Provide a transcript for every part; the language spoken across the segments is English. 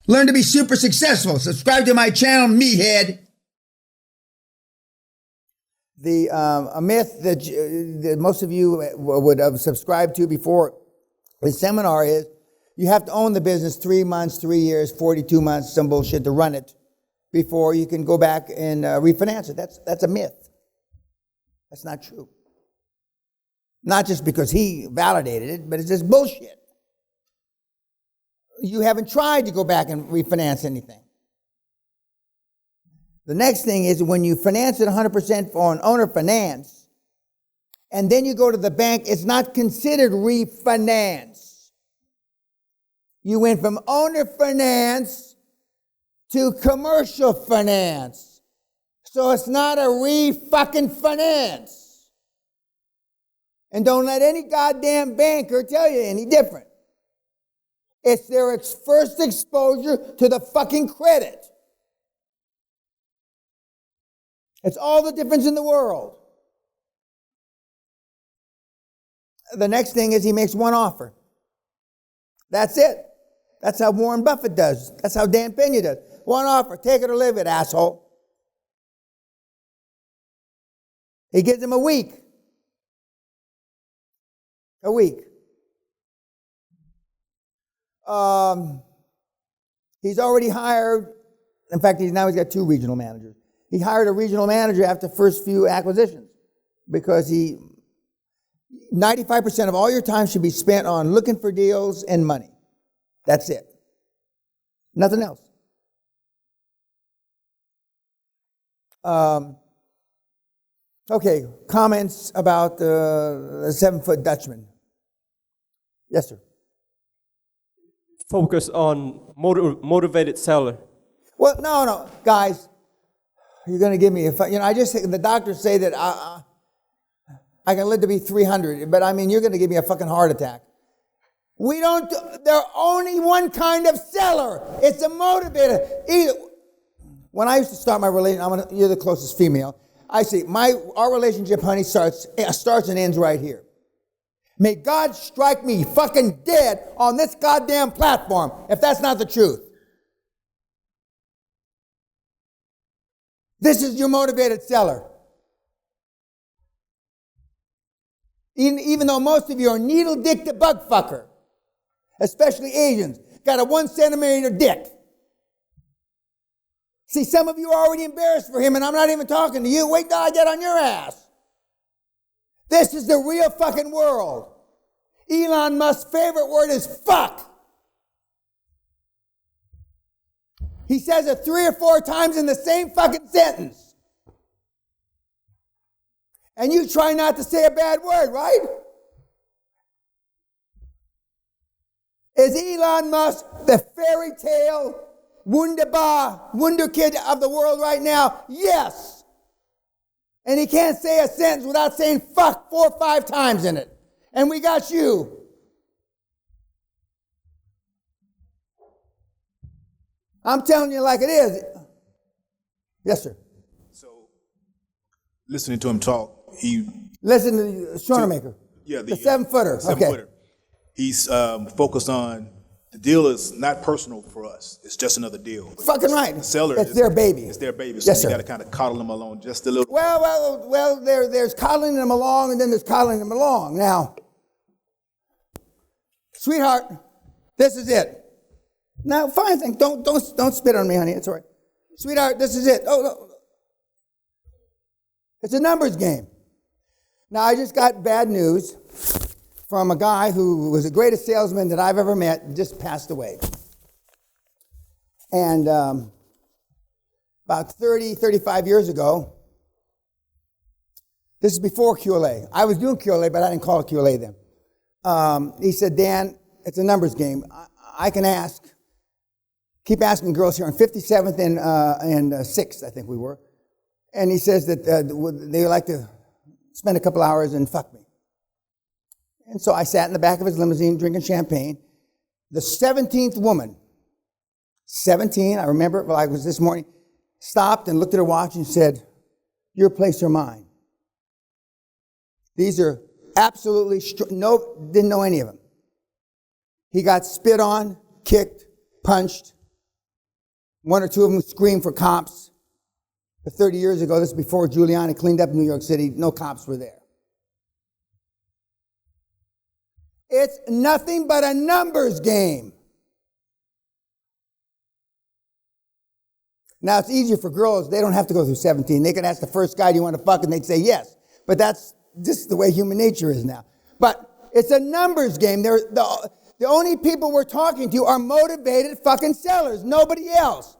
Learn to be super successful. Subscribe to my channel, Meathead. A myth that most of you would have subscribed to before the seminar is you have to own the business 3 months, 3 years, 42 months, some bullshit to run it before you can go back and refinance it. That's a myth. That's not true. Not just because he validated it, but it's just bullshit. You haven't tried to go back and refinance anything. The next thing is when you finance it 100% for an owner finance, and then you go to the bank, it's not considered refinance. You went from owner finance to commercial finance. So it's not a re-fucking finance. And don't let any goddamn banker tell you any different. It's their first exposure to the fucking credit. It's all the difference in the world. The next thing is he makes one offer. That's it. That's how Warren Buffett does. That's how Dan Peña does. One offer. Take it or leave it, asshole. He gives him a week. A week. He's already hired, in fact, he's got 2 regional managers. He hired a regional manager after the first few acquisitions because 95% of all your time should be spent on looking for deals and money. That's it. Nothing else. Okay, comments about the 7-foot Dutchman. Yes, sir. Focus on motivated seller. Well, no, guys. You're going to give me the doctors say that I can live to be 300, but I mean, you're going to give me a fucking heart attack. There's only one kind of seller. It's a motivator. When I used to start my relationship, you're the closest female. I say, our relationship, honey, starts and ends right here. May God strike me fucking dead on this goddamn platform if that's not the truth. This is your motivated seller. Even though most of you are needle-dick to bug fucker, especially Asians, got a 1 centimeter dick. See, some of you are already embarrassed for him, and I'm not even talking to you. Wait till I get on your ass. This is the real fucking world. Elon Musk's favorite word is fuck. He says it 3 or 4 times in the same fucking sentence. And you try not to say a bad word, right? Is Elon Musk the fairy tale wonder kid of the world right now? Yes. And he can't say a sentence without saying fuck 4 or 5 times in it. And we got you. I'm telling you like it is. Yes, sir. So, listening to him talk, listen to the Schornemaker. Yeah, the 7-footer. Seven-footer. He's focused on the deal is not personal for us. It's just another deal. Fucking right. The seller, it's their baby. It's their baby. So yes, you sir. got to kind of coddle them along just a little. Well. There's coddling them along, and then there's coddling them along. Now, sweetheart, this is it. Now, fine thing. Don't spit on me, honey. It's all right. Sweetheart, this is it. Oh, no. It's a numbers game. Now, I just got bad news from a guy who was the greatest salesman that I've ever met, just passed away. And about 35 years ago, this is before QLA. I was doing QLA, but I didn't call it QLA then. He said, Dan, it's a numbers game. I can keep asking girls here on 57th and 6th, I think we were. And he says that they like to spend a couple hours and fuck me. And so I sat in the back of his limousine drinking champagne. The 17th woman, 17, I remember it like it was this morning, stopped and looked at her watch and said, your place or mine. These are absolutely, didn't know any of them. He got spit on, kicked, punched, One or two of them screamed for cops. But 30 years ago, this is before Giuliani cleaned up New York City, no cops were there. It's nothing but a numbers game. Now, it's easier for girls. They don't have to go through 17. They can ask the first guy, do you want to fuck? And they'd say yes. But that's just the way human nature is now. But it's a numbers game. The only people we're talking to are motivated fucking sellers, nobody else.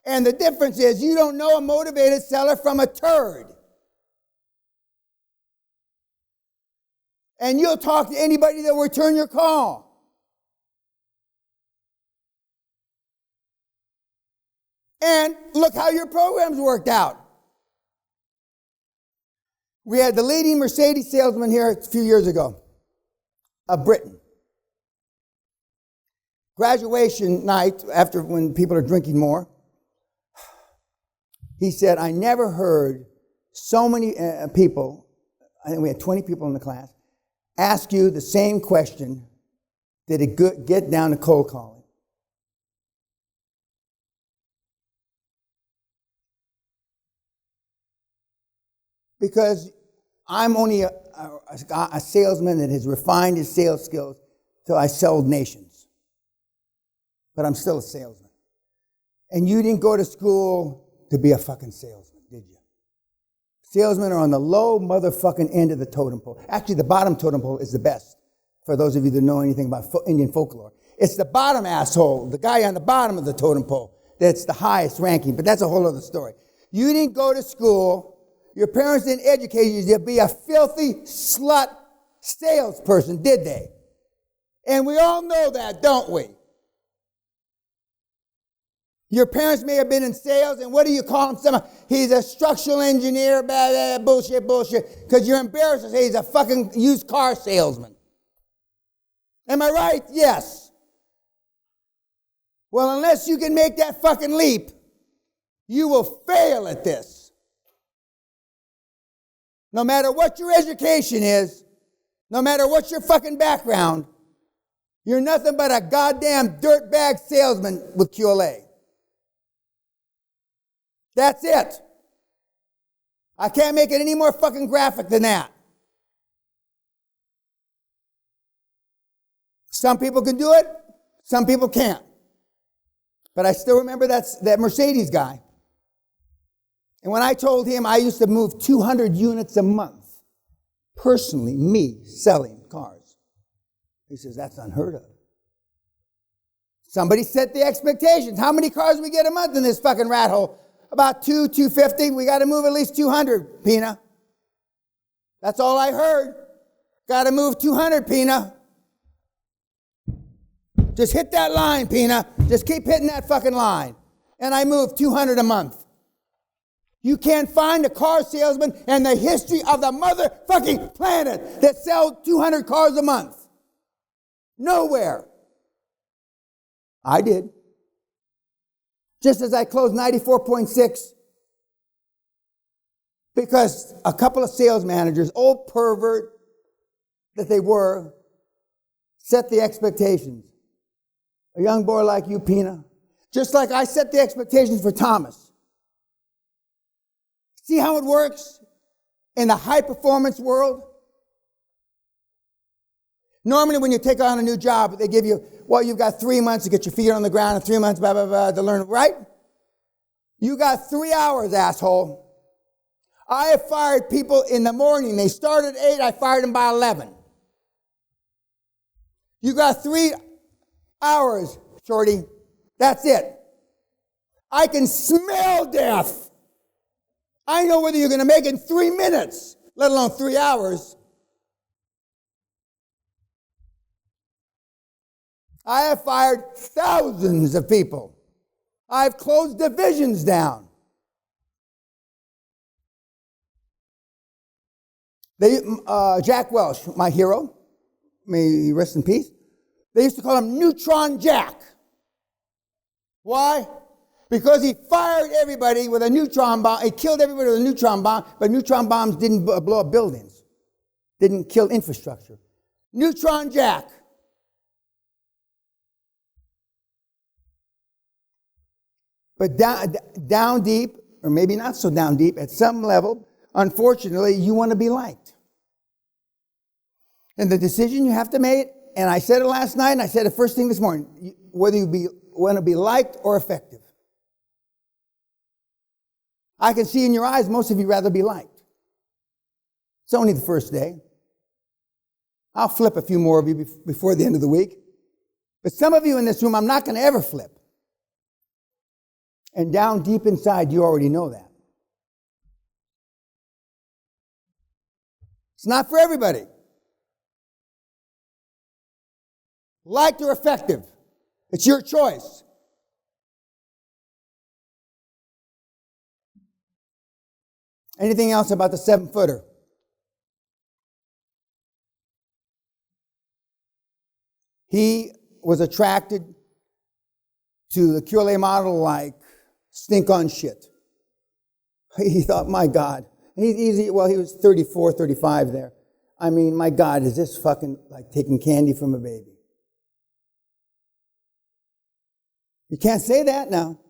And the difference is you don't know a motivated seller from a turd. And you'll talk to anybody that will return your call. And look how your programs worked out. We had the leading Mercedes salesman here a few years ago, of Britain. Graduation night, after when people are drinking more, he said, I never heard so many people, I think we had 20 people in the class, ask you the same question, did it get down to cold calling? Because I'm only a salesman that has refined his sales skills till I sold nations. But I'm still a salesman. And you didn't go to school to be a fucking salesman, did you? Salesmen are on the low motherfucking end of the totem pole. Actually, the bottom totem pole is the best, for those of you that know anything about Indian folklore. It's the bottom asshole, the guy on the bottom of the totem pole, that's the highest ranking, but that's a whole other story. You didn't go to school. Your parents didn't educate you to be a filthy slut salesperson, did they? And we all know that, don't we? Your parents may have been in sales, and what do you call him? He's a structural engineer, blah, blah, blah, bullshit, because you're embarrassed to say he's a fucking used car salesman. Am I right? Yes. Well, unless you can make that fucking leap, you will fail at this. No matter what your education is, no matter what your fucking background, you're nothing but a goddamn dirtbag salesman with QLA. That's it. I can't make it any more fucking graphic than that. Some people can do it, some people can't. But I still remember that Mercedes guy. And when I told him I used to move 200 units a month, personally, me selling cars, he says, that's unheard of. Somebody set the expectations. How many cars do we get a month in this fucking rat hole? About 250. We got to move at least 200, Peña. That's all I heard. Got to move 200, Peña. Just hit that line, Peña. Just keep hitting that fucking line. And I moved 200 a month. You can't find a car salesman in the history of the motherfucking planet that sells 200 cars a month. Nowhere. I did. Just as I closed 94.6, because a couple of sales managers, old pervert that they were, set the expectations. A young boy like you, Peña, just like I set the expectations for Thomas. See how it works in the high-performance world? Normally, when you take on a new job, they give you, well, you've got 3 months to get your feet on the ground and 3 months, blah, blah, blah, to learn, right? You got 3 hours, asshole. I have fired people in the morning. They started at 8, I fired them by 11. You got 3 hours, shorty. That's it. I can smell death. I know whether you're going to make it in 3 minutes, let alone 3 hours. I have fired thousands of people. I've closed divisions down. Jack Welch, my hero, may he rest in peace, they used to call him Neutron Jack. Why? Because he fired everybody with a neutron bomb. He killed everybody with a neutron bomb, but neutron bombs didn't blow up buildings, didn't kill infrastructure. Neutron Jack. But down deep, or maybe not so down deep, at some level, unfortunately, you want to be liked. And the decision you have to make, and I said it last night, and I said it first thing this morning, whether you want to be liked or effective. I can see in your eyes, most of you rather be liked. It's only the first day. I'll flip a few more of you before the end of the week. But some of you in this room, I'm not going to ever flip. And down deep inside, you already know that. It's not for everybody. Liked or effective. It's your choice. Anything else about the 7-footer? He was attracted to the QLA model like stink on shit. He thought, my God. He was 34, 35 there. I mean, my God, is this fucking like taking candy from a baby? You can't say that now.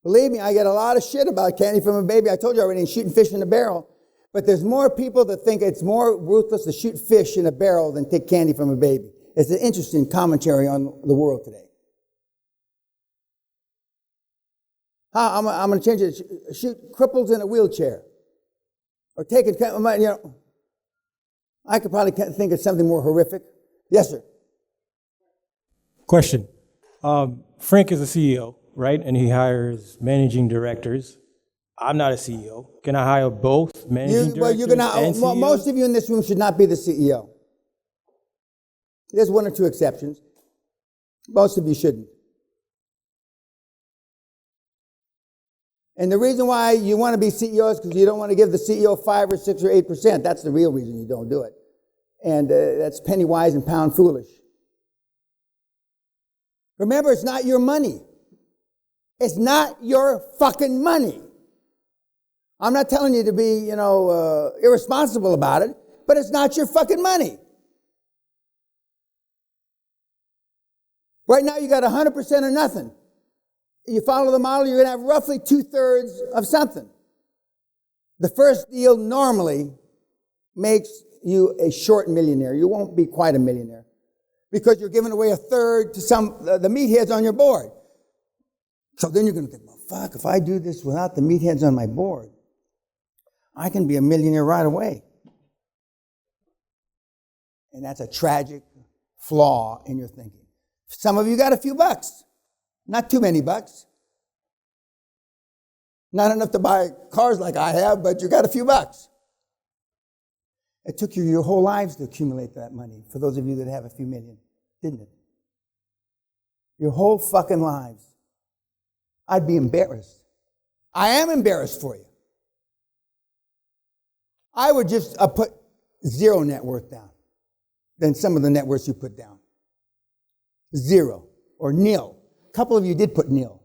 Believe me, I get a lot of shit about candy from a baby. I told you already, and shooting fish in a barrel. But there's more people that think it's more ruthless to shoot fish in a barrel than take candy from a baby. It's an interesting commentary on the world today. I'm going to change it. Shoot cripples in a wheelchair. Or take it, I could probably think of something more horrific. Yes, sir. Question. Frank is a CEO, right? And he hires managing directors. I'm not a CEO. Can I hire both managing directors and CEOs? Most of you in this room should not be the CEO. There's one or two exceptions. Most of you shouldn't. And the reason why you want to be CEO is because you don't want to give the CEO 5 or 6 or 8%. That's the real reason you don't do it. And that's penny wise and pound foolish. Remember, it's not your money. It's not your fucking money. I'm not telling you to be, irresponsible about it, but it's not your fucking money. Right now, you got 100% or nothing. You follow the model, you're going to have roughly 2/3 of something. The first deal normally makes you a short millionaire. You won't be quite a millionaire because you're giving away 1/3 to the meatheads on your board. So then you're going to think, well, fuck, if I do this without the meatheads on my board, I can be a millionaire right away. And that's a tragic flaw in your thinking. Some of you got a few bucks. Not too many bucks. Not enough to buy cars like I have, but you got a few bucks. It took you your whole lives to accumulate that money, for those of you that have a few million, didn't it? Your whole fucking lives. I'd be embarrassed. I am embarrassed for you. I would just put 0 net worth down than some of the net worths you put down. 0 or nil. A couple of you did put nil.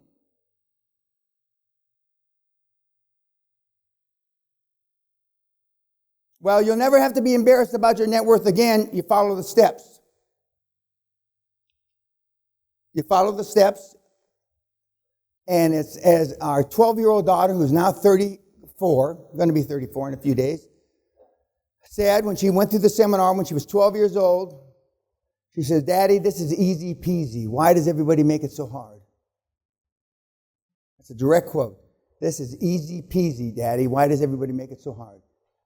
Well, you'll never have to be embarrassed about your net worth again. You follow the steps. You follow the steps. And it's as our 12-year-old daughter, who's now 34, going to be 34 in a few days, said when she went through the seminar when she was 12 years old, she said, Daddy, this is easy peasy. Why does everybody make it so hard? That's a direct quote. This is easy peasy, Daddy. Why does everybody make it so hard?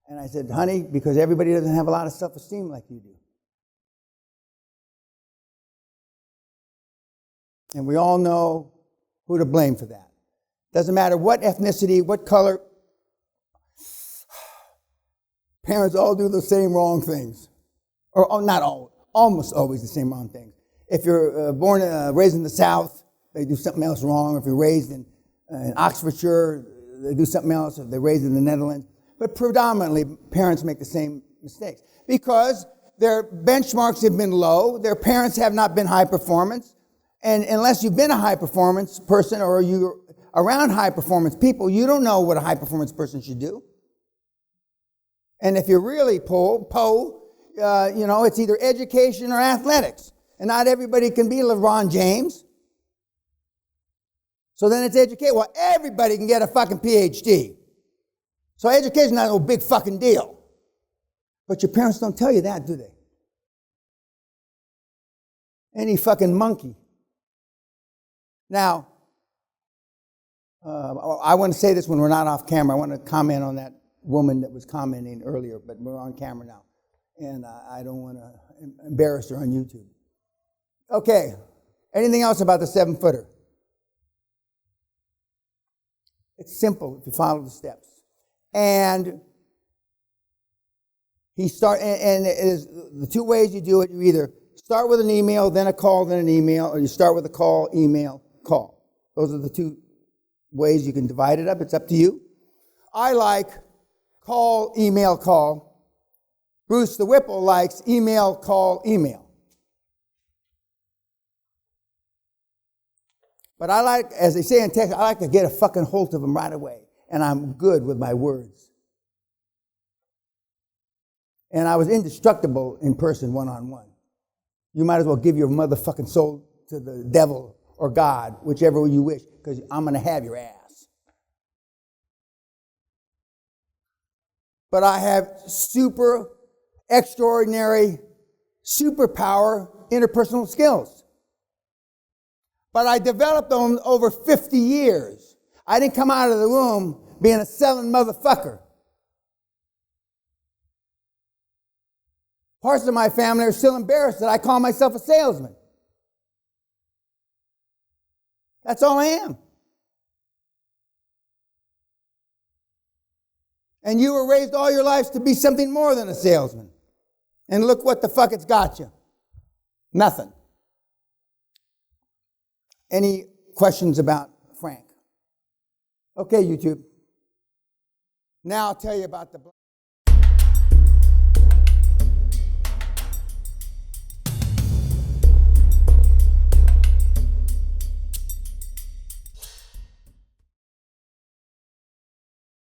And I said, honey, because everybody doesn't have a lot of self-esteem like you do. And we all know who to blame for that. Doesn't matter what ethnicity, what color. Parents all do the same wrong things. Or not all. Almost always the same wrong things. If you're raised in the South, they do something else wrong. If you're raised in Oxfordshire, they do something else. If they're raised in the Netherlands. But predominantly, parents make the same mistakes because their benchmarks have been low. Their parents have not been high performance. And unless you've been a high performance person or you're around high performance people, you don't know what a high performance person should do. And if you're really it's either education or athletics. And not everybody can be LeBron James. So then it's educate. Well, everybody can get a fucking PhD. So education's not no big fucking deal. But your parents don't tell you that, do they? Any fucking monkey. Now, I want to say this when we're not off camera. I want to comment on that woman that was commenting earlier, but we're on camera now. And I don't want to embarrass her on YouTube. Okay. Anything else about the 7-footer? It's simple if you follow the steps. And and it is the two ways you do it. You either start with an email, then a call, then an email, or you start with a call, email, call. Those are the two ways you can divide it up. It's up to you. I like call, email, call. Bruce the Whipple likes email, call, email. But I like, as they say in Texas, I like to get a fucking hold of them right away. And I'm good with my words. And I was indestructible in person, one-on-one. You might as well give your motherfucking soul to the devil or God, whichever you wish, because I'm going to have your ass. But I have super extraordinary, superpower interpersonal skills. But I developed them over 50 years. I didn't come out of the womb being a selling motherfucker. Parts of my family are still embarrassed that I call myself a salesman. That's all I am. And you were raised all your lives to be something more than a salesman. And look what the fuck it's got you. Nothing. Any questions about Frank? Okay, YouTube. Now I'll tell you about the